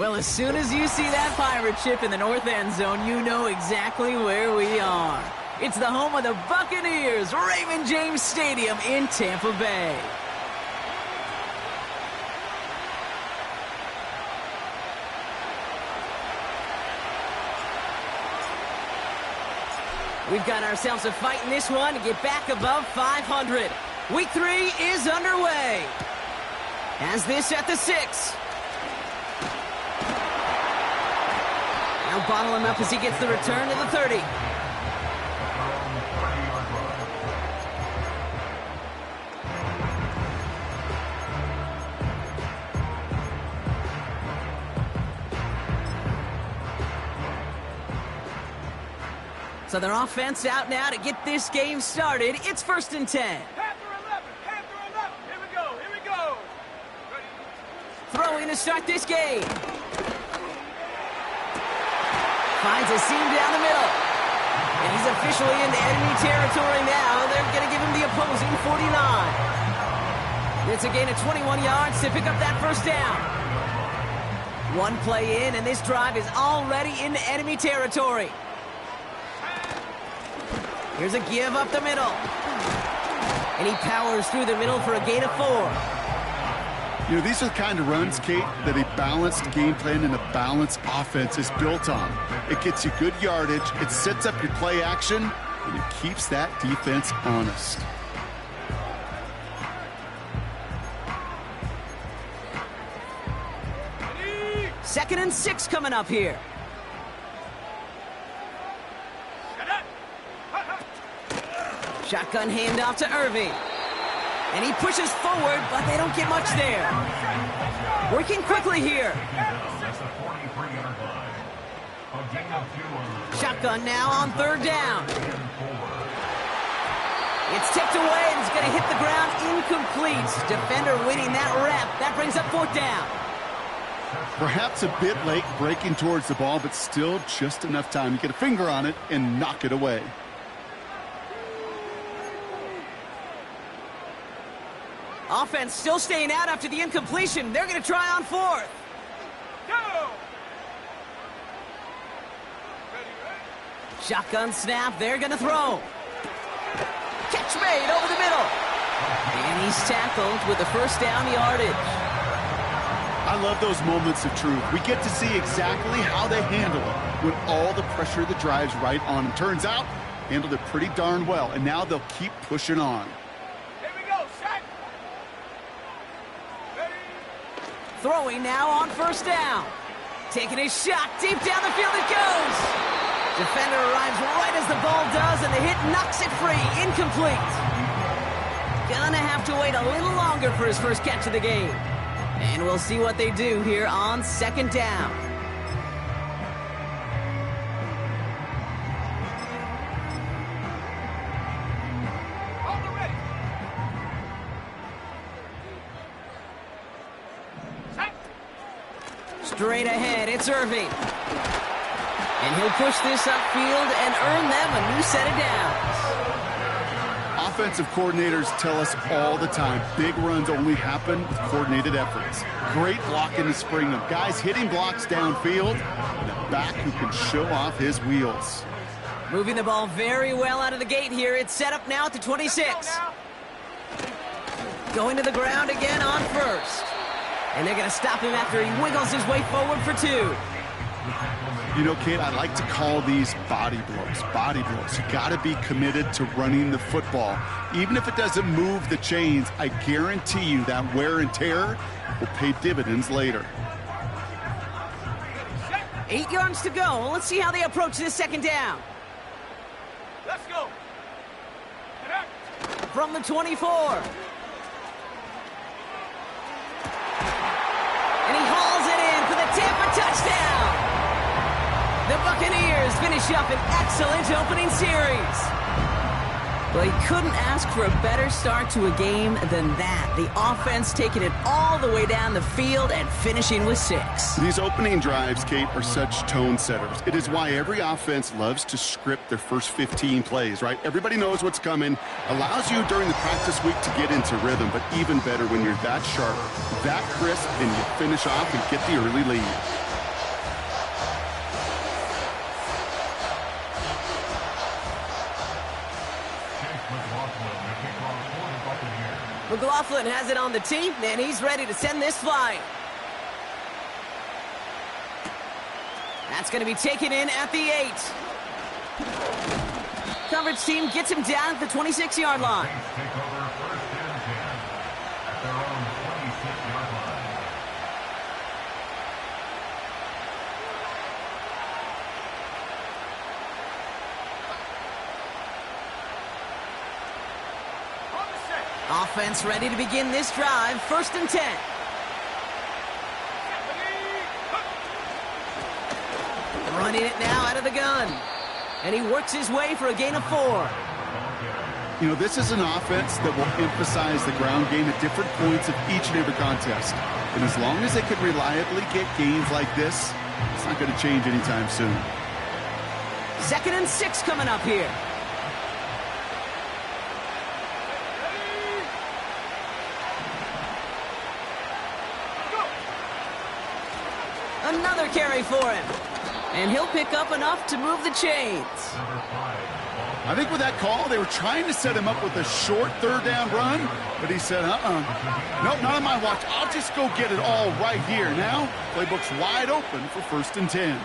Well, as soon as you see that pirate ship in the north end zone, you know exactly where we are. It's the home of the Buccaneers, Raymond James Stadium in Tampa Bay. We've got ourselves a fight in this one to get back above 500. Week 3 is underway. Has this at the 6. Now bottle him up as he gets the return to the 30. So their offense out now to get this game started. It's 1st and 10. Panther 11. Here we go. Ready? Throwing to start this game. Finds a seam down the middle. And he's officially into enemy territory now. They're going to give him the opposing 49. It's a gain of 21 yards to pick up that first down. One play in, and this drive is already into enemy territory. Here's a give up the middle. And he powers through the middle for a gain of 4. You know, these are the kind of runs, Kate, that a balanced game plan and a balanced offense is built on. It gets you good yardage, it sets up your play action, and it keeps that defense honest. Second and 6 coming up here. Shotgun handoff to Irving. And he pushes forward, but they don't get much there. Working quickly here. Shotgun now on 3rd down. It's tipped away and it's going to hit the ground incomplete. Defender winning that rep. That brings up 4th down. Perhaps a bit late breaking towards the ball, but still just enough time to get a finger on it and knock it away. Offense still staying out after the incompletion. They're going to try on 4th. Go! Shotgun snap. They're going to throw. Catch made over the middle. And he's tackled with the first down yardage. I love those moments of truth. We get to see exactly how they handle it when all the pressure that drives right on them. Turns out, handled it pretty darn well, and now they'll keep pushing on. Throwing now on 1st down. Taking a shot. Deep down the field it goes. Defender arrives right as the ball does, and the hit knocks it free. Incomplete. Gonna have to wait a little longer for his first catch of the game. And we'll see what they do here on 2nd down. Straight ahead, it's Irving. And he'll push this upfield and earn them a new set of downs. Offensive coordinators tell us all the time, big runs only happen with coordinated efforts. Great blocking to spring them. Guys hitting blocks downfield, and a back who can show off his wheels. Moving the ball very well out of the gate here. It's set up now at the 26. Going to the ground again on 1st. And they're going to stop him after he wiggles his way forward for 2. You know, Kate, I like to call these body blows. Body blows. You got to be committed to running the football. Even if it doesn't move the chains, I guarantee you that wear and tear will pay dividends later. 8 yards to go. Let's see how they approach this 2nd down. Let's go. From the 24. And he hauls it in for the Tampa touchdown. The Buccaneers finish up an excellent opening series. Well, he couldn't ask for a better start to a game than that. The offense taking it all the way down the field and finishing with 6. These opening drives, Kate, are such tone setters. It is why every offense loves to script their first 15 plays, right? Everybody knows what's coming. Allows you during the practice week to get into rhythm, but even better when you're that sharp, that crisp, and you finish off and get the early lead. McLaughlin has it on the tee, and he's ready to send this flying. That's going to be taken in at the 8. Coverage team gets him down at the 26-yard line. Take over 1st and 10 at their own 26-yard line. Offense ready to begin this drive. 1st and 10. Running it now out of the gun. And he works his way for a gain of 4. You know, this is an offense that will emphasize the ground game at different points of each and every contest. And as long as they can reliably get gains like this, it's not going to change anytime soon. 2nd and 6 coming up here. Another carry for him. And he'll pick up enough to move the chains. I think with that call, they were trying to set him up with a short 3rd down run, but he said, nope, not on my watch. I'll just go get it all right here. Now, playbook's wide open for 1st and 10.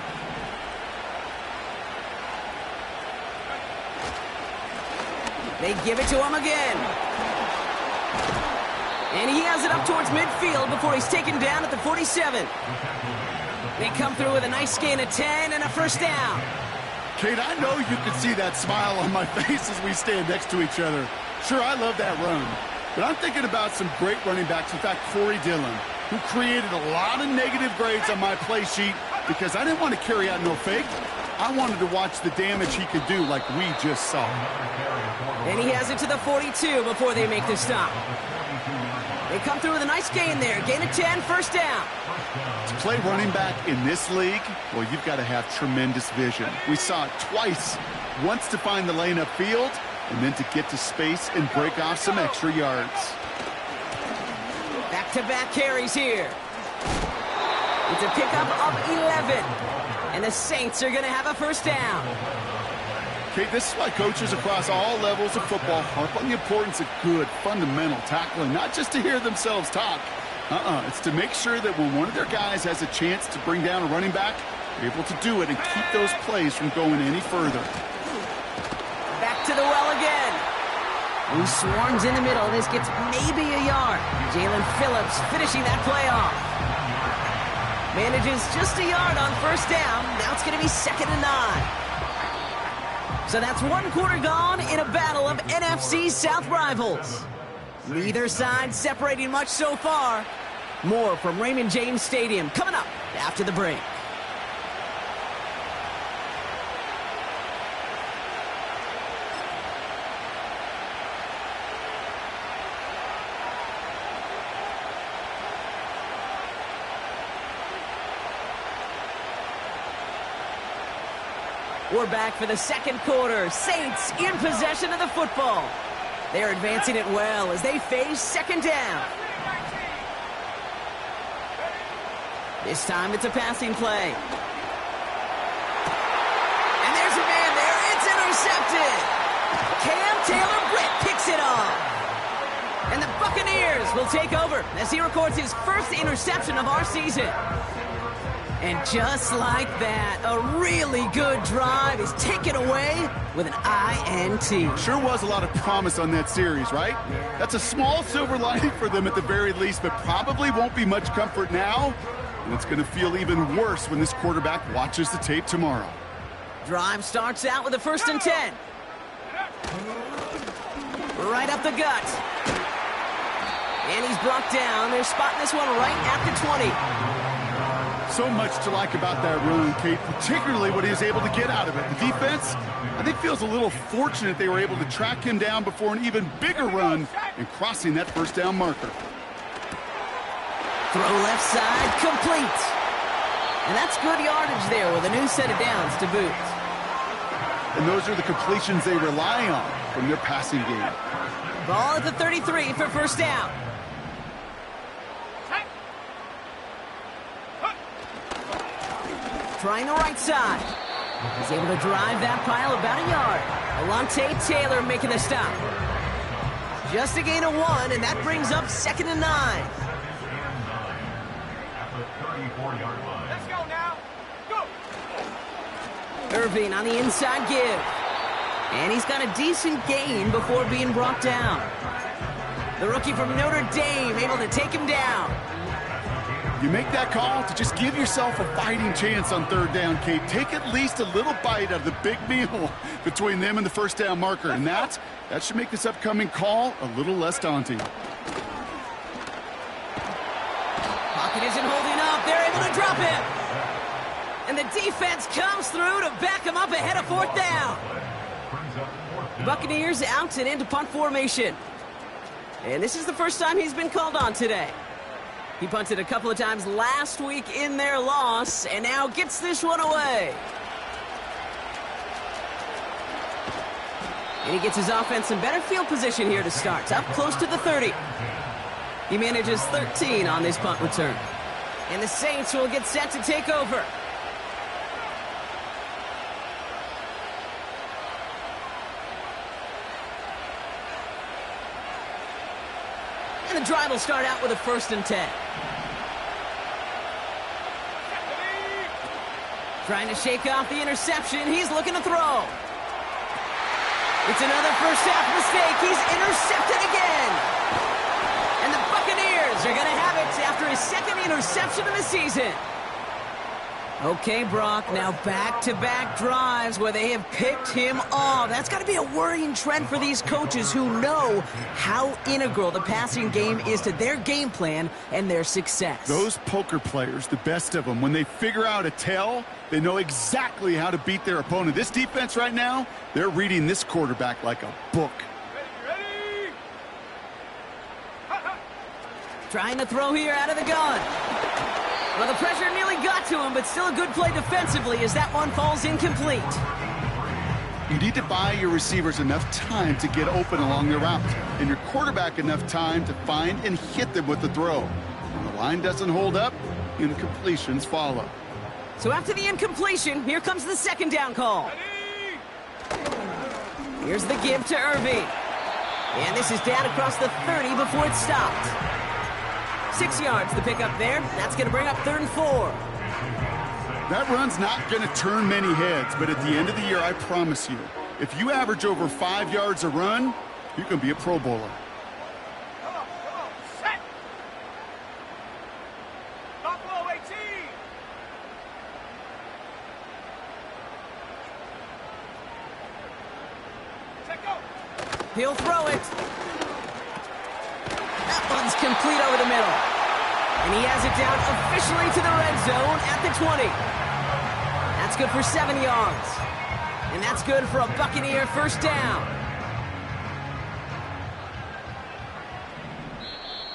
They give it to him again. And he has it up towards midfield before he's taken down at the 47. They come through with a nice gain of 10 and a 1st down. Kate, I know you can see that smile on my face as we stand next to each other. Sure, I love that run. But I'm thinking about some great running backs. In fact, Corey Dillon, who created a lot of negative grades on my play sheet because I didn't want to carry out no fake. I wanted to watch the damage he could do like we just saw. And he has it to the 42 before they make the stop. They come through with a nice gain there. Gain of 10, 1st down. To play running back in this league, well, you've got to have tremendous vision. We saw it twice. Once to find the lane upfield, and then to get to space and break off some extra yards. Back-to-back carries here. It's a pickup of 11. And the Saints are going to have a 1st down. Okay, this is why coaches across all levels of football harp on the importance of good, fundamental tackling, not just to hear themselves talk. It's to make sure that when one of their guys has a chance to bring down a running back, they're able to do it and keep those plays from going any further. Back to the well again. Who swarms in the middle. This gets maybe a yard. Jalen Phillips finishing that play off. Manages just a yard on 1st down. Now it's going to be 2nd and 9. So that's 1 quarter gone in a battle of NFC South rivals. Neither side separating much so far. More from Raymond James Stadium coming up after the break. We're back for the 2nd quarter. Saints in possession of the football. They're advancing it well as they face 2nd down. This time it's a passing play. And there's a man there. It's intercepted. Cam Taylor-Britt picks it off. And the Buccaneers will take over as he records his 1st interception of our season. And just like that, a really good drive is taken away with an INT. Sure was a lot of promise on that series, right? That's a small silver lining for them at the very least, but probably won't be much comfort now. And it's going to feel even worse when this quarterback watches the tape tomorrow. Drive starts out with a 1st and 10. Right up the gut. And he's brought down. They're spotting this one right at the 20. So much to like about that run, Kate, particularly what he was able to get out of it. The defense, I think, feels a little fortunate they were able to track him down before an even bigger run and crossing that 1st down marker. Throw left side, complete. And that's good yardage there with a new set of downs to boot. And those are the completions they rely on from their passing game. Ball at the 33 for 1st down. Trying the right side. He's able to drive that pile about a yard. Alontae Taylor making the stop. Just a gain of 1, and that brings up 2nd and 9. At the 34-yard line. Let's go now. Go. Irving on the inside give. And he's got a decent gain before being brought down. The rookie from Notre Dame able to take him down. You make that call to just give yourself a fighting chance on 3rd down, Kate. Take at least a little bite out of the big meal between them and the 1st down marker. And that should make this upcoming call a little less daunting. Pocket isn't holding up. They're able to drop him. And the defense comes through to back him up ahead of 4th down. Buccaneers out and into punt formation. And this is the first time he's been called on today. He punted a couple of times last week in their loss, and now gets this one away. And he gets his offense in better field position here to start. Up close to the 30. He manages 13 on this punt return. And the Saints will get set to take over. And the drive will start out with a 1st and 10. Trying to shake off the interception. He's looking to throw. It's another first half mistake. He's intercepted again. And the Buccaneers are going to have it after his 2nd interception of the season. Okay, Brock, now back-to-back drives where they have picked him off. That's got to be a worrying trend for these coaches who know how integral the passing game is to their game plan and their success. Those poker players, the best of them, when they figure out a tell, they know exactly how to beat their opponent. This defense right now, they're reading this quarterback like a book. Ready. Trying to throw here out of the gun. Well, the pressure nearly got to him, but still a good play defensively as that one falls incomplete. You need to buy your receivers enough time to get open along their route, and your quarterback enough time to find and hit them with the throw. When the line doesn't hold up, incompletions follow. So after the incompletion, here comes the 2nd down call. Here's the give to Irving. And this is down across the 30 before it stopped. 6 yards to pick up there. That's going to bring up 3rd and 4. That run's not going to turn many heads, but at the end of the year, I promise you, if you average over 5 yards a run, you can be a Pro Bowler. Come on, set. Buffalo 18. Set go. He'll throw it. That one's complete over the middle. And he has it down officially to the red zone at the 20. That's good for 7 yards. And that's good for a Buccaneer 1st down.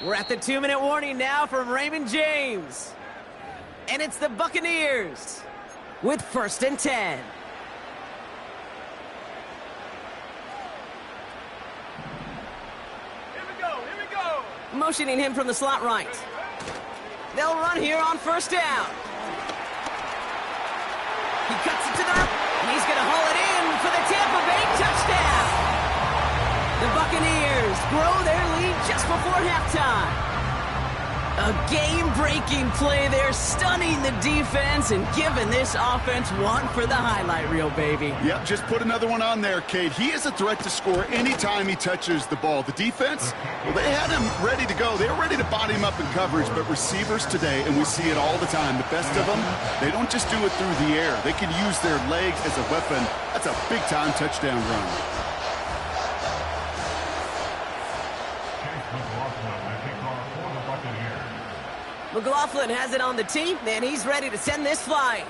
We're at the 2-minute warning now from Raymond James. And it's the Buccaneers with 1st and 10. Motioning him from the slot right. They'll run here on 1st down. He cuts it to the... He's going to haul it in for the Tampa Bay touchdown. The Buccaneers grow their lead just before halftime. A game-breaking play there, stunning the defense and giving this offense one for the highlight reel, baby. Yep, just put another one on there, Kate. He is a threat to score anytime he touches the ball. The defense, well, they had him ready to go. They were ready to body him up in coverage, but receivers today, and we see it all the time, the best of them, they don't just do it through the air. They can use their legs as a weapon. That's a big-time touchdown run. McLaughlin has it on the tee, and he's ready to send this flying.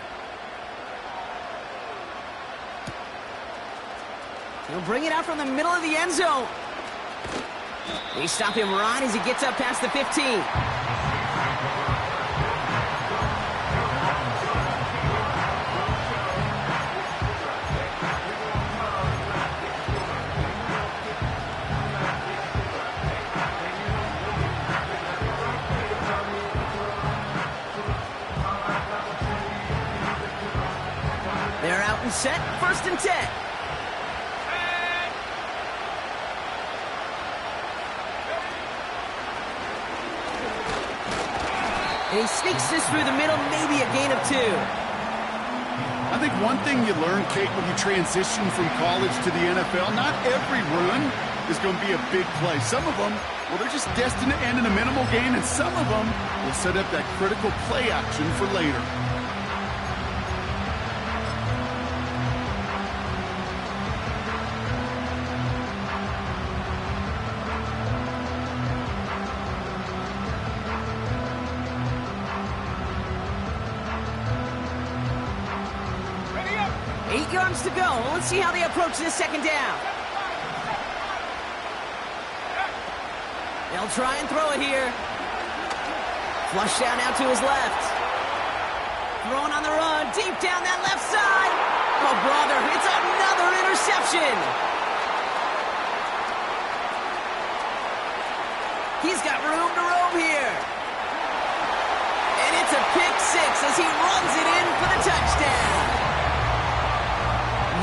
He'll bring it out from the middle of the end zone. They stop him right as he gets up past the 15. They're out and set, 1st and 10. And he sneaks this through the middle, maybe a gain of 2. I think one thing you learn, Kate, when you transition from college to the NFL, not every run is going to be a big play. Some of them, well, they're just destined to end in a minimal gain, and some of them will set up that critical play action for later. Ready up. 8 yards to go. Let's see how they approach this second down. They'll try and throw it here. Flush down out to his left. Throwing on the run, deep down that left side. Oh, brother, it's another interception. He's got room to roam here. And it's a pick 6 as he runs it in for the touchdown.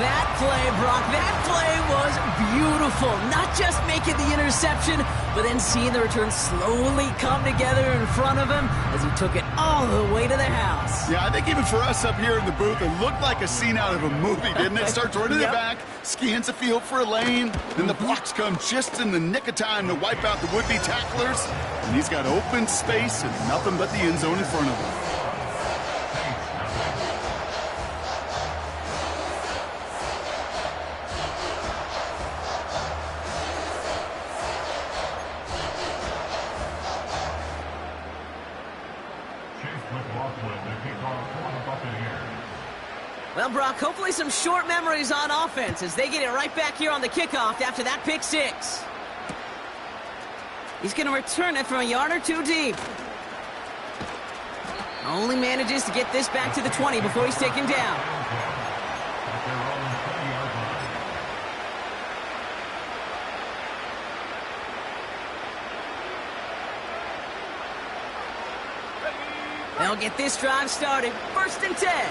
That play, Brock, that play was beautiful. Not just making the interception, but then seeing the return slowly come together in front of him as he took it all the way to the house. Yeah, I think even for us up here in the booth, it looked like a scene out of a movie, didn't it? Starts running Yep. the back, scans the field for a lane, then the blocks come just in the nick of time to wipe out the would-be tacklers, and he's got open space and nothing but the end zone in front of him. Well, Brock, hopefully some short memories on offense as they get it right back here on the kickoff after that pick 6. He's going to return it from a yard or 2 deep. Only manages to get this back to the 20 before he's taken down. They'll get this drive started. 1st and 10.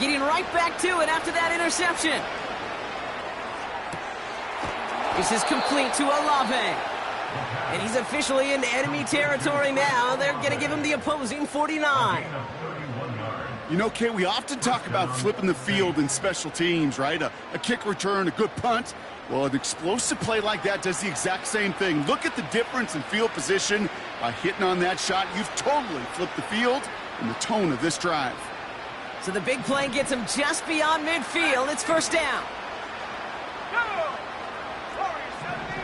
Getting right back to it after that interception. This is complete to Olave. And he's officially in enemy territory now. They're going to give him the opposing 49. You know, Kate, we often talk about flipping the field in special teams, right? A kick return, a good punt. Well, an explosive play like that does the exact same thing. Look at the difference in field position. By hitting on that shot, you've totally flipped the field and the tone of this drive. So the big play gets him just beyond midfield. It's 1st down. Go. Sorry, 17.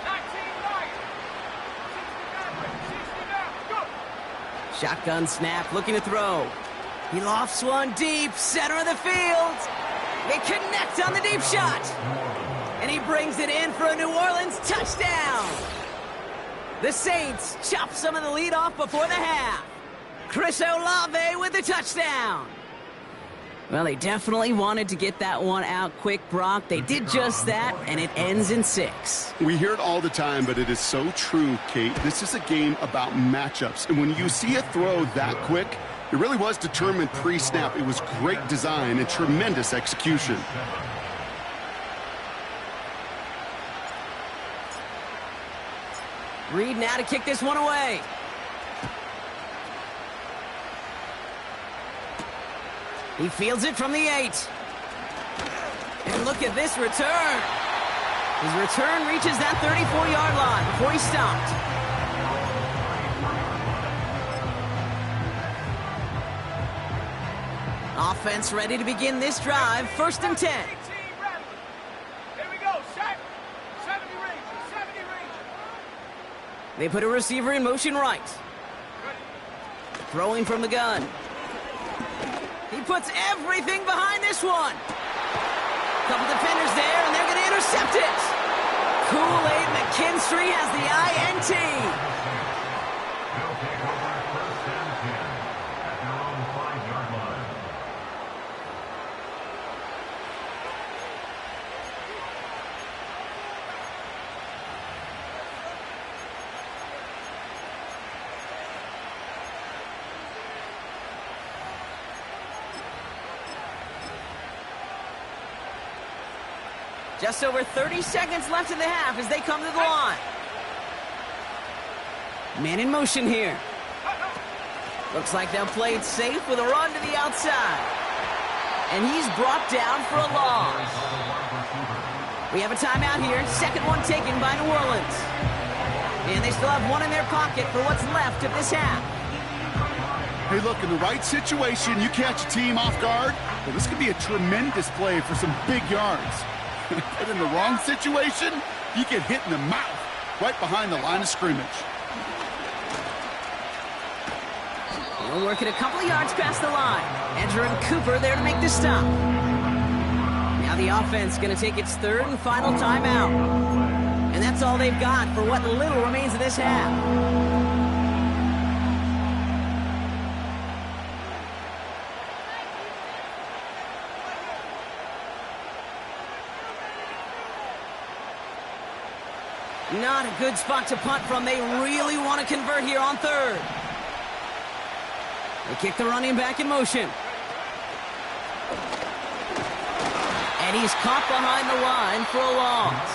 19 Lions. 60 down. Go. Shotgun snap, looking to throw. He lofts one deep, center of the field. They connect on the deep shot. And he brings it in for a New Orleans touchdown. The Saints chop some of the lead off before the half. Chris Olave with the touchdown. Well, they definitely wanted to get that one out quick, Brock. They did just that, and it ends in 6. We hear it all the time, but it is so true, Kate. This is a game about matchups. And when you see a throw that quick, it really was determined pre-snap. It was great design and tremendous execution. Reed now to kick this one away. He fields it from the 8. And look at this return. His return reaches that 34-yard line before he stopped. Offense ready to begin this drive. 1st and 10. Here we go. Set. 70 range. 70 range. They put a receiver in motion right. Throwing from the gun. He puts everything behind this one. Couple defenders there, and they're going to intercept it. Kool-Aid McKinstry has the INT. They'll take over 1st and 10 at their own 5-yard line. Just over 30 seconds left in the half as they come to the line. Man in motion here. Looks like they'll play it safe with a run to the outside. And he's brought down for a loss. We have a timeout here. Second one taken by New Orleans. And they still have one in their pocket for what's left of this half. Hey, look, in the right situation, you catch a team off guard. Well, this could be a tremendous play for some big yards. But in the wrong situation, you get hit in the mouth right behind the line of scrimmage. He'll work it a couple of yards past the line. Andrew and Cooper there to make the stop. Now the offense going to take its third and final timeout. And that's all they've got for what little remains of this half. Not a good spot to punt from. They really want to convert here on third. They kick the running back in motion. And he's caught behind the line for a loss.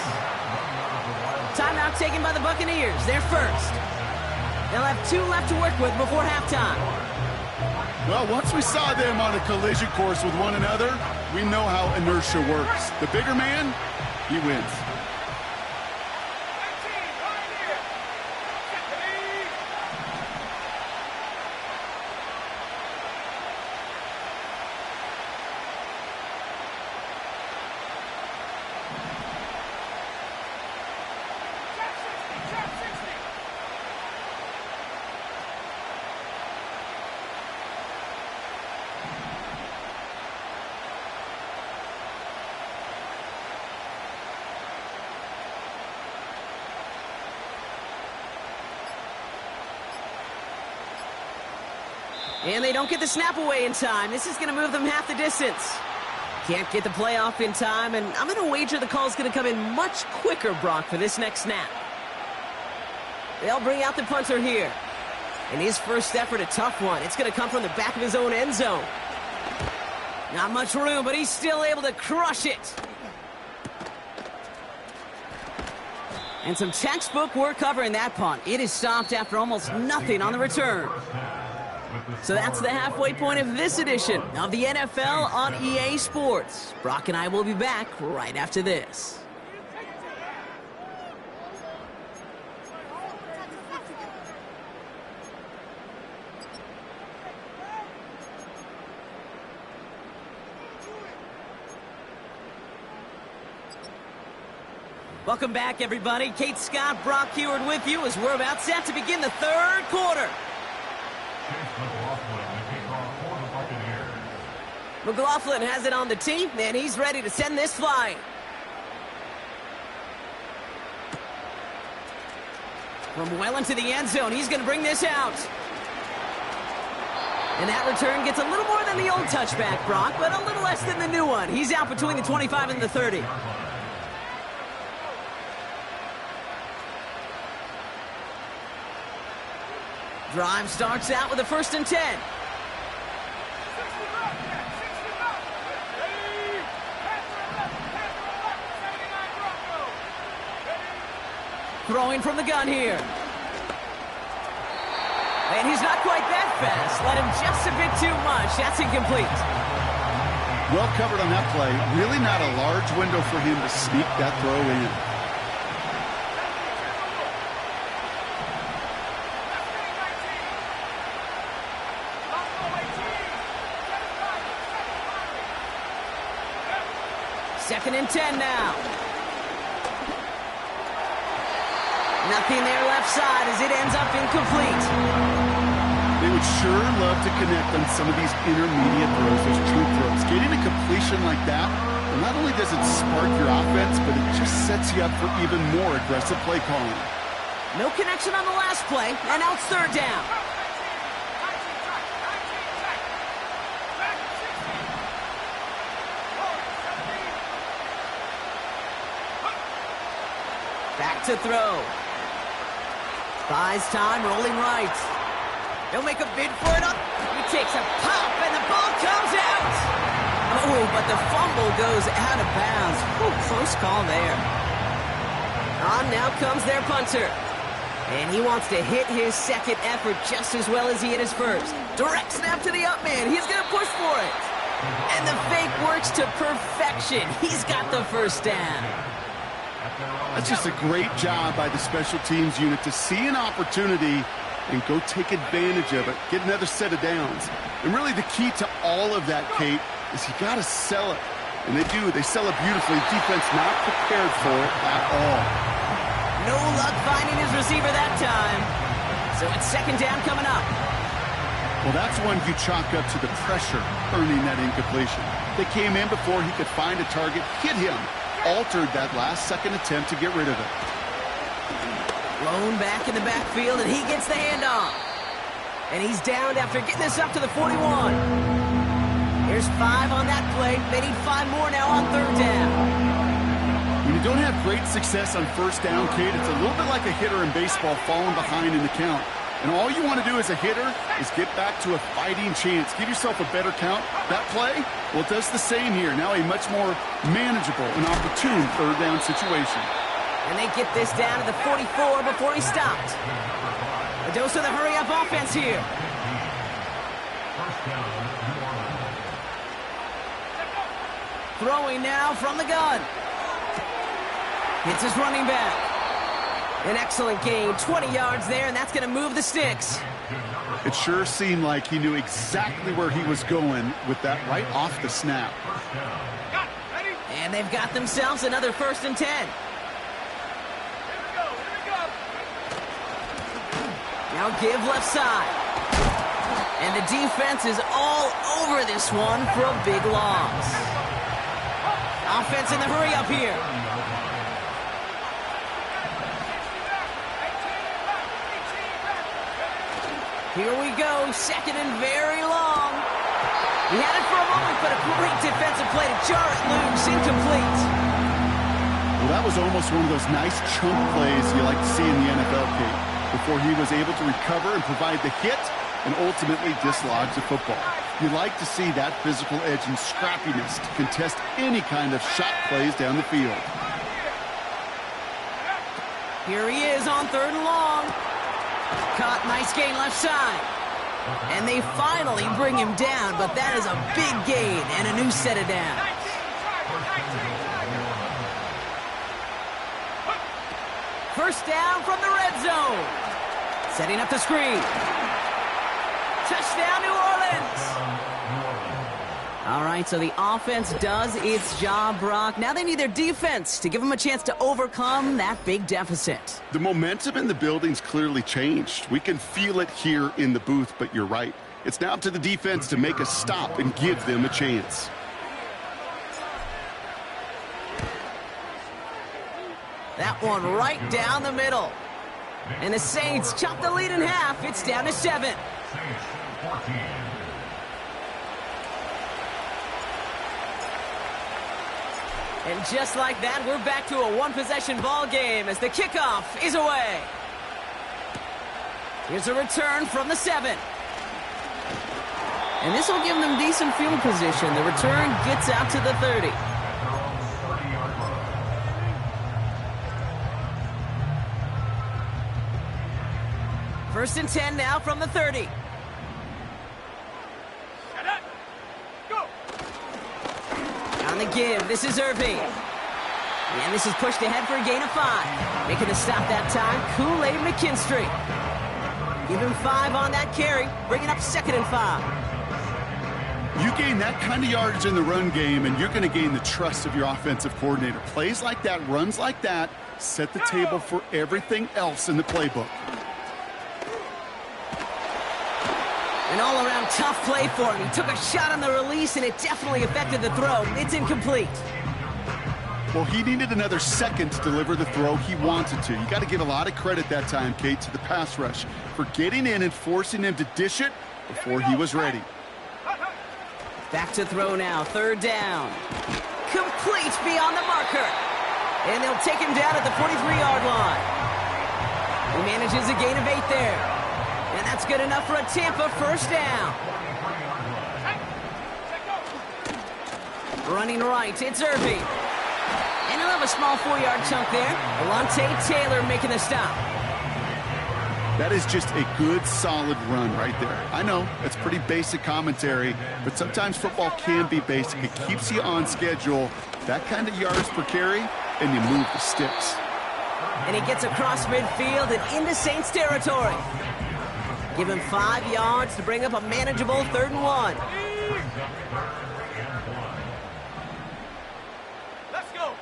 Timeout taken by the Buccaneers. They're first. They'll have 2 left to work with before halftime. Well, once we saw them on a collision course with one another, we know how inertia works. The bigger man, he wins. And they don't get the snap away in time. This is going to move them half the distance. Can't get the play off in time, and I'm going to wager the call's going to come in much quicker, Brock, for this next snap. They'll bring out the punter here. And his first effort, a tough one. It's going to come from the back of his own end zone. Not much room, but he's still able to crush it. And some textbook work covering that punt. It is stopped after almost nothing on the return. So that's the halfway point of this edition of the NFL on EA Sports. Brock and I will be back right after this. Welcome back, everybody. Kate Scott, Brock Heward with you as we're about set to begin the third quarter. McLaughlin has it on the tee, and he's ready to send this flying. From well into the end zone, he's going to bring this out. And that return gets a little more than the old touchback, Brock, but a little less than the new one. He's out between the 25 and the 30. Drive starts out with a 1st and 10. Throwing from the gun here. And he's not quite that fast. Let him just a bit too much. That's incomplete. Well covered on that play. Really not a large window for him to sneak that throw in. Second and 10 now. Nothing there left side as it ends up incomplete. They would sure love to connect on some of these intermediate throws, those true throws. Getting a completion like that, well, not only does it spark your offense, but it just sets you up for even more aggressive play calling. No connection on the last play, and now it's third down. Back to throw. Buys time, rolling right. He'll make a bid for it up. He takes a pop, and the ball comes out. Oh, but the fumble goes out of bounds. Oh, close call there. On now comes their punter. And he wants to hit his second effort just as well as he hit his first. Direct snap to the up man. He's going to push for it. And the fake works to perfection. He's got the first down. That's just a great job by the special teams unit to see an opportunity and go take advantage of it, get another set of downs. And really the key to all of that, Kate, is you got to sell it. And they do. They sell it beautifully. Defense not prepared for it at all. No luck finding his receiver that time. So it's second down coming up. Well, that's one you chalk up to the pressure earning that incompletion. They came in before he could find a target, hit him, altered that last-second attempt to get rid of it. Blown back in the backfield, and he gets the handoff. And he's downed after getting this up to the 41. There's 5 on that play. They need 5 more now on third down. When you don't have great success on first down, Kate, it's a little bit like a hitter in baseball falling behind in the count. And all you want to do as a hitter is get back to a fighting chance. Give yourself a better count. That play, well, it does the same here. Now a much more manageable and opportune third down situation. And they get this down to the 44 before he stopped. A dose of the hurry-up offense here. Throwing now from the gun. Hits his running back. An excellent gain, 20 yards there, and that's going to move the sticks. It sure seemed like he knew exactly where he was going with that right off the snap. And they've got themselves another 1st and 10. Now give left side. And the defense is all over this one for a big loss. Offense in the hurry up here. Here we go, second and very long. He had it for a moment, but a great defensive play to jar it loose, incomplete. Well, that was almost one of those nice chunk plays you like to see in the NFL, Kate, before he was able to recover and provide the hit and ultimately dislodge the football. You like to see that physical edge and scrappiness to contest any kind of shot plays down the field. Here he is on third and long. Caught, nice gain left side. And they finally bring him down, but that is a big gain and a new set of downs. First down from the red zone. Setting up the screen. Touchdown, New Orleans. All right, so the offense does its job, Brock. Now they need their defense to give them a chance to overcome that big deficit. The momentum in the building's clearly changed. We can feel it here in the booth, but you're right. It's now up to the defense to make a stop and give them a chance. That one right down the middle. And the Saints chop the lead in half. It's down to 7. And just like that, we're back to a one-possession ball game as the kickoff is away. Here's a return from the 7. And this will give them decent field position. The return gets out to the 30. First and 10 now from the 30. On the give, this is Irving. And this is pushed ahead for a gain of 5. Making the stop that time, Kool-Aid McKinstry. Give him 5 on that carry, bringing up 2nd and 5. You gain that kind of yardage in the run game, and you're going to gain the trust of your offensive coordinator. Plays like that, runs like that, set the table for everything else in the playbook. An all-around tough play for him. He took a shot on the release, and it definitely affected the throw. It's incomplete. Well, he needed another second to deliver the throw he wanted to. You got to give a lot of credit that time, Kate, to the pass rush for getting in and forcing him to dish it before he was ready. Back to throw now, 3rd down. Complete beyond the marker. And they'll take him down at the 43-yard line. He manages a gain of 8 there. And that's good enough for a Tampa 1st down. Running right, it's Irving. And he'll have a small 4-yard chunk there. Alontae Taylor making the stop. That is just a good, solid run right there. I know, it's pretty basic commentary, but sometimes football can be basic. It keeps you on schedule. That kind of yards per carry, and you move the sticks. And he gets across midfield and into Saints territory. Give him 5 yards to bring up a manageable 3rd and 1. Let's go.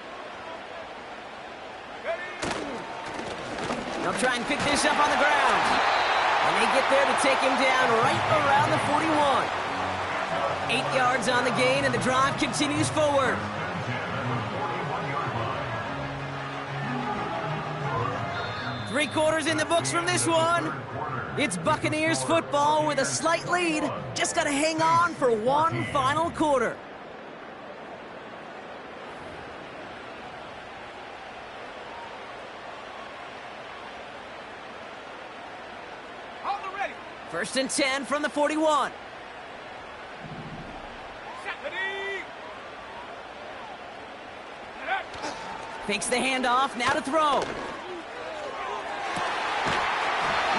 They'll try and pick this up on the ground. And they get there to take him down right around the 41. 8 yards on the gain, and the drive continues forward. Three-quarters in the books from this one. It's Buccaneers football with a slight lead. Just got to hang on for one final quarter. Hold the ready. 1st and 10 from the 41. Set ready. Fakes the handoff, now to throw.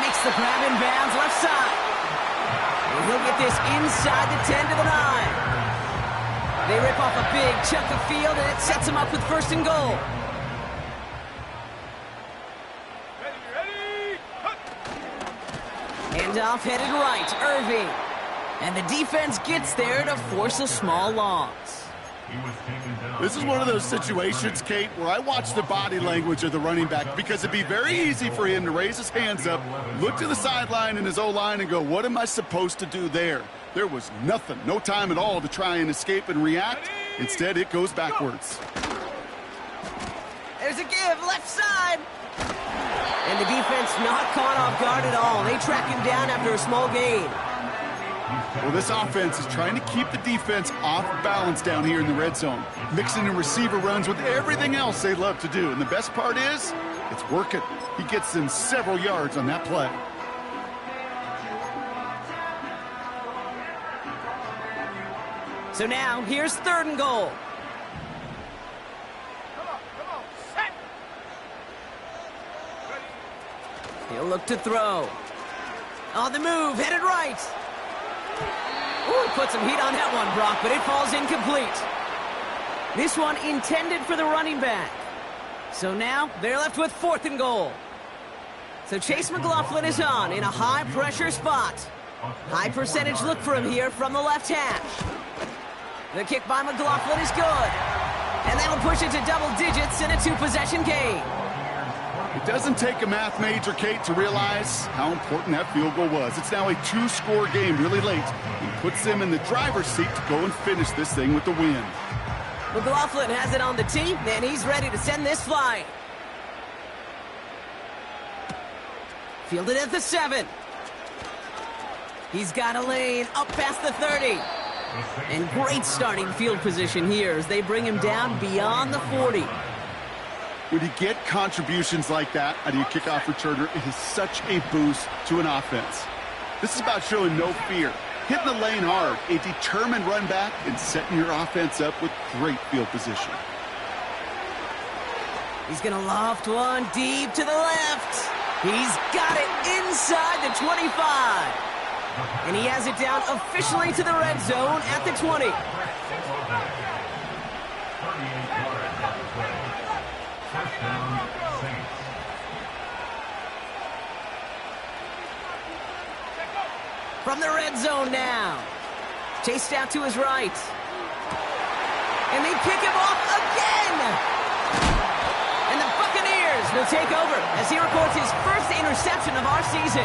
Makes the grab in bounds left side. And he'll get this inside the 10 to the 9. They rip off a big chunk of field, and it sets him up with 1st and goal. Ready. Handoff headed right, Irving. And the defense gets there to force a small loss. This is one of those situations, Kate, where I watch the body language of the running back because it'd be very easy for him to raise his hands up, look to the sideline in his O-line and go, what am I supposed to do there? There was nothing, no time at all to try and escape and react. Instead, it goes backwards. There's a give, left side. And the defense not caught off guard at all. They track him down after a small gain. Well, this offense is trying to keep the defense off balance down here in the red zone, mixing in receiver runs with everything else they love to do. And the best part is, it's working. He gets them several yards on that play. So now, here's 3rd and goal. Come on. Set. He'll look to throw. On the move, headed right. Ooh, put some heat on that one, Brock, but it falls incomplete. This one intended for the running back. So now, they're left with 4th and goal. So Chase McLaughlin is on in a high-pressure spot. High percentage look for him here from the left hash. The kick by McLaughlin is good. And that'll push it to double digits in a 2-possession game. It doesn't take a math major, Kate, to realize how important that field goal was. It's now a 2-score game really late. He puts them in the driver's seat to go and finish this thing with the win. McLaughlin has it on the tee, and he's ready to send this flying. Fielded at the 7. He's got a lane up past the 30. And great starting field position here as they bring him down beyond the 40. When you get contributions like that out of your kickoff returner, it is such a boost to an offense. This is about showing no fear, hitting the lane hard, a determined run back, and setting your offense up with great field position. He's going to loft one deep to the left. He's got it inside the 25. And he has it down officially to the red zone at the 20. From the red zone now. Chased out to his right. And they pick him off again. And the Buccaneers will take over as he records his first interception of our season.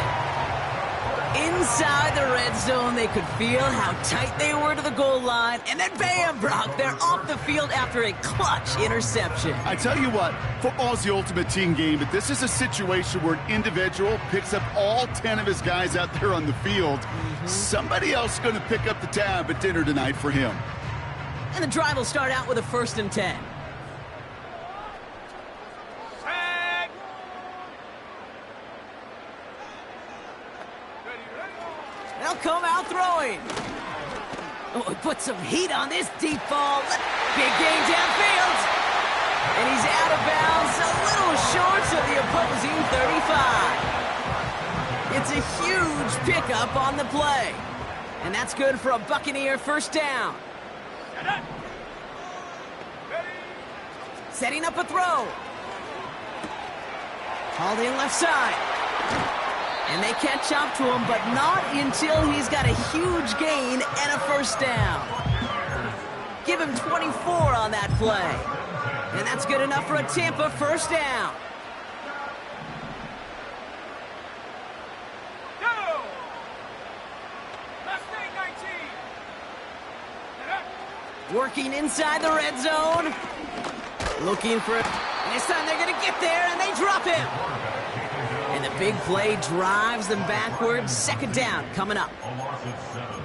Inside the red zone, they could feel how tight they were to the goal line. And then bam, Brock, they're off the field after a clutch interception. I tell you what, football is the ultimate team game, but this is a situation where an individual picks up all 10 of his guys out there on the field. Somebody else is going to pick up the tab at dinner tonight for him. And the drive will start out with a 1st and 10. They'll come out throwing. Oh, put some heat on this deep ball. Big gain downfield. And he's out of bounds, a little short of the opposing 35. It's a huge pickup on the play. And that's good for a Buccaneer first down. Setting up a throw. Called in left side. And they catch up to him, but not until he's got a huge gain and a first down. Give him 24 on that play. And that's good enough for a Tampa first down. Working inside the red zone. Looking for it. And this time they're going to get there, and they drop him. And the big play drives them backwards. Second down coming up.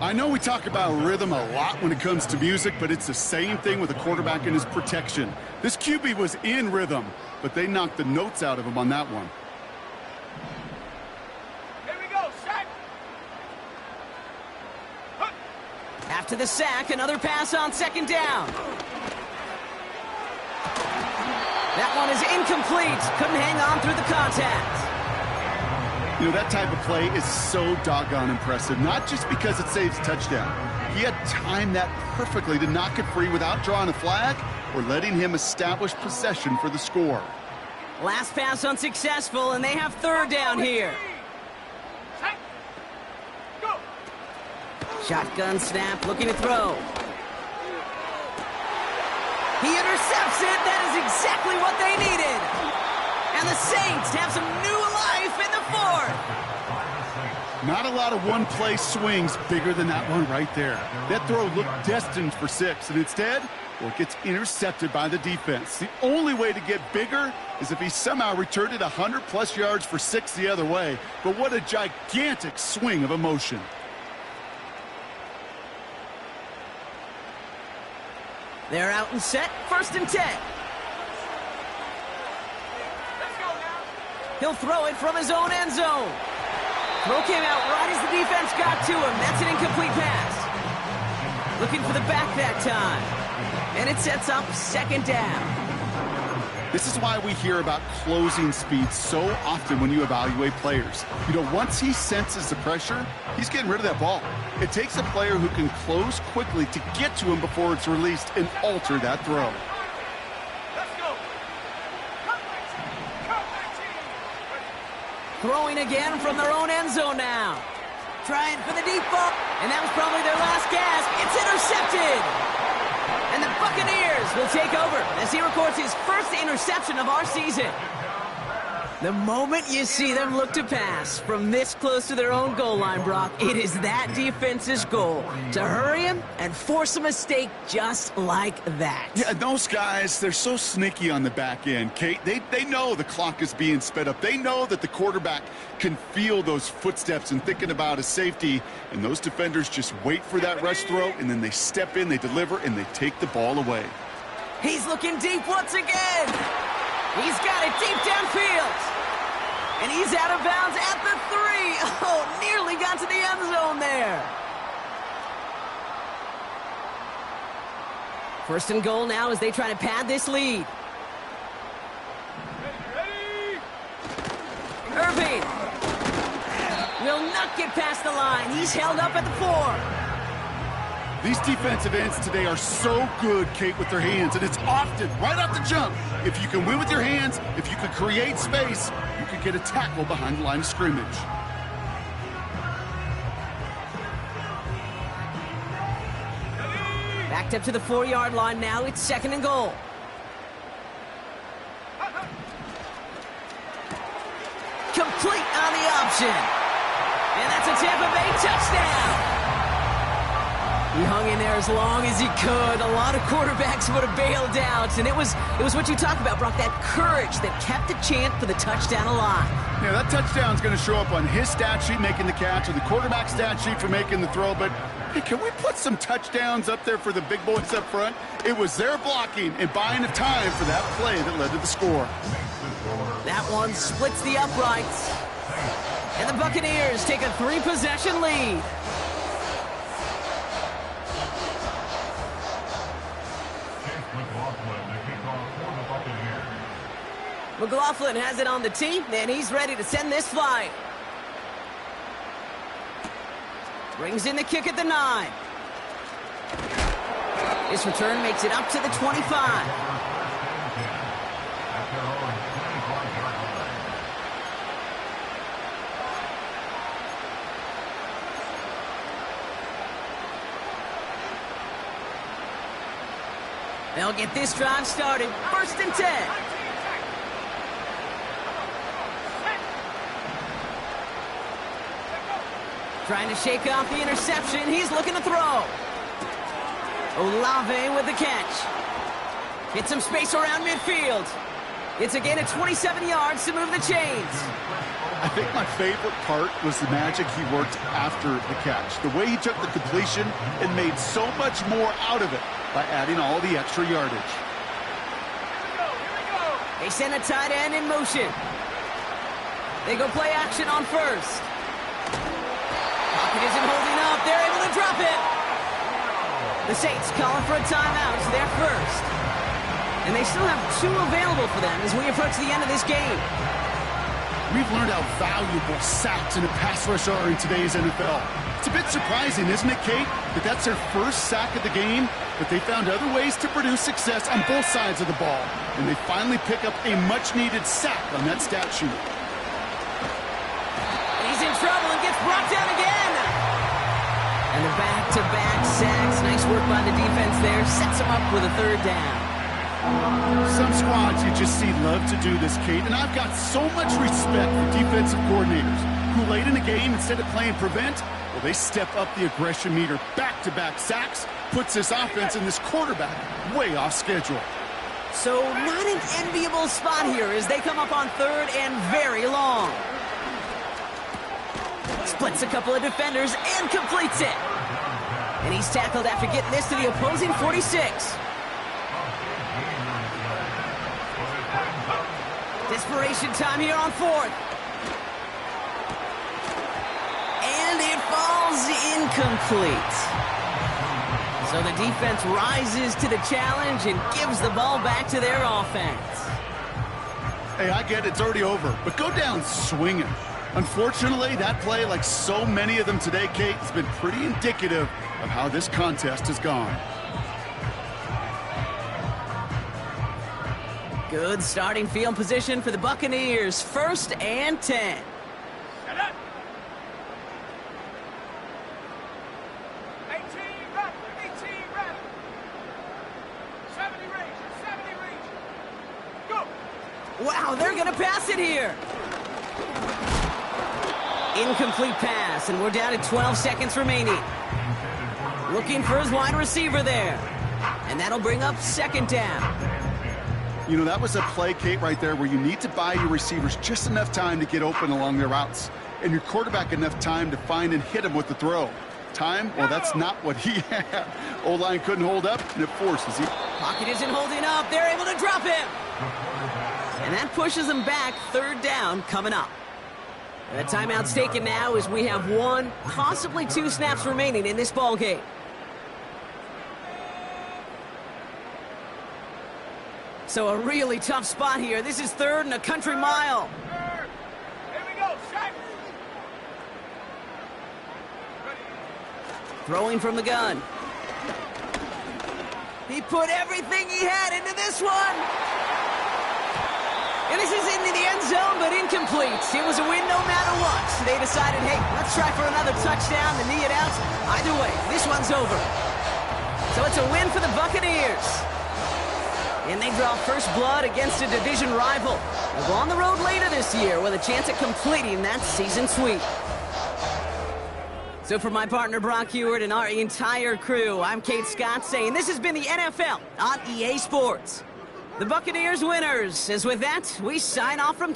I know we talk about rhythm a lot when it comes to music, but it's the same thing with a quarterback and his protection. This QB was in rhythm, but they knocked the notes out of him on that one. Here we go, sack. After the sack, another pass on second down. That one is incomplete. Couldn't hang on through the contact. You know, that type of play is so doggone impressive, not just because it saves a touchdown. He had timed that perfectly to knock it free without drawing a flag or letting him establish possession for the score. Last pass unsuccessful, and they have third down here. Shotgun snap, looking to throw. He intercepts it. That is exactly what they needed. And the Saints have some new life in the fourth. Not a lot of one-play swings bigger than that one right there. That throw looked destined for 6, and instead, well, it gets intercepted by the defense. The only way to get bigger is if he somehow returned it 100-plus yards for 6 the other way. But what a gigantic swing of emotion. They're out and set, 1st and 10. He'll throw it from his own end zone. Throw came out right as the defense got to him. That's an incomplete pass. Looking for the back that time. And it sets up second down. This is why we hear about closing speed so often when you evaluate players. You know, once he senses the pressure, he's getting rid of that ball. It takes a player who can close quickly to get to him before it's released and alter that throw. Throwing again from their own end zone now. Trying for the deep ball. And that was probably their last gasp. It's intercepted. And the Buccaneers will take over as he records his first interception of our season. The moment you see them look to pass from this close to their own goal line, Brock, it is that defense's goal to hurry him and force a mistake just like that. Yeah, those guys, they're so sneaky on the back end, Kate. They know the clock is being sped up. They know that the quarterback can feel those footsteps and thinking about a safety, and those defenders just wait for that rush throw, and then they step in, they deliver, and they take the ball away. He's looking deep once again. He's got it deep downfield. And he's out of bounds at the 3. Oh, nearly got to the end zone there. 1st and goal now as they try to pad this lead. Irving will not get past the line. He's held up at the 4. These defensive ends today are so good, Kate, with their hands, and it's often right off the jump. If you can win with your hands, if you can create space, you can get a tackle behind the line of scrimmage. Backed up to the 4-yard line now. It's 2nd and goal. Complete on the option. And that's a Tampa Bay touchdown. He hung in there as long as he could. A lot of quarterbacks would have bailed out. And it was what you talk about, Brock, that courage that kept the chant for the touchdown alive. Yeah, that touchdown's going to show up on his stat sheet making the catch or the quarterback stat sheet for making the throw. But, hey, can we put some touchdowns up there for the big boys up front? It was their blocking and buying of time for that play that led to the score. That one splits the uprights. And the Buccaneers take a 3-possession lead. McLaughlin has it on the tee, and he's ready to send this flying. Brings in the kick at the 9. This return makes it up to the 25. They'll get this drive started. 1st and 10. Trying to shake off the interception. He's looking to throw. Olave with the catch. Hit some space around midfield. It's a gain of 27 yards to move the chains. I think my favorite part was the magic he worked after the catch. The way he took the completion and made so much more out of it by adding all the extra yardage. Here we go. They send a tight end in motion. They go play action on 1st. Pocket isn't holding up. They're able to drop it. The Saints calling for a timeout. It's their 1st. And they still have 2 available for them as we approach the end of this game. We've learned how valuable sacks and a pass rush are in today's NFL. It's a bit surprising, isn't it, Kate, that that's their 1st sack of the game, but they found other ways to produce success on both sides of the ball, and they finally pick up a much-needed sack on that stat sheet. He's in trouble and gets brought down again. And the back-to-back sacks. Nice work by the defense there. Sets him up with a 3rd down. Some squads you just see love to do this, Kate, and I've got so much respect for defensive coordinators who late in the game, instead of playing prevent, well, they step up the aggression meter. Back-to-back sacks puts this offense and this quarterback way off schedule. So not an enviable spot here as they come up on 3rd and very long. Splits a couple of defenders and completes it. And he's tackled after getting this to the opposing 46. Desperation time here on 4th. And it falls incomplete. So the defense rises to the challenge and gives the ball back to their offense. Hey, I get it's already over, but go down swinging. Unfortunately, that play, like so many of them today, Kate, has been pretty indicative of how this contest has gone. Good starting field position for the Buccaneers. 1st and 10. Set up. 18 rep. 70 range. 70 range. Go. Wow, they're going to pass it here. Incomplete pass, and we're down to 12 seconds remaining. Looking for his wide receiver there. And that'll bring up 2nd down. You know, that was a play, Kate, right there where you need to buy your receivers just enough time to get open along their routes, and your quarterback enough time to find and hit him with the throw. Time? Well, that's not what he had. O-line couldn't hold up, and it forces him. Pocket isn't holding up. They're able to drop him. And that pushes them back. 3rd down coming up. And the timeout's taken now as we have 1, possibly 2 snaps remaining in this ball game. So a really tough spot here. This is 3rd and a country mile. Here we go. Set. Throwing from the gun. He put everything he had into this one. And this is into the end zone, but incomplete. It was a win no matter what. They decided, hey, let's try for another touchdown to knee it out. Either way, this one's over. So it's a win for the Buccaneers. And they draw first blood against a division rival. They'll go on the road later this year with a chance at completing that season sweep. So for my partner Brock Hewitt and our entire crew, I'm Kate Scott saying this has been the NFL on EA Sports. The Buccaneers winners. As with that, we sign off from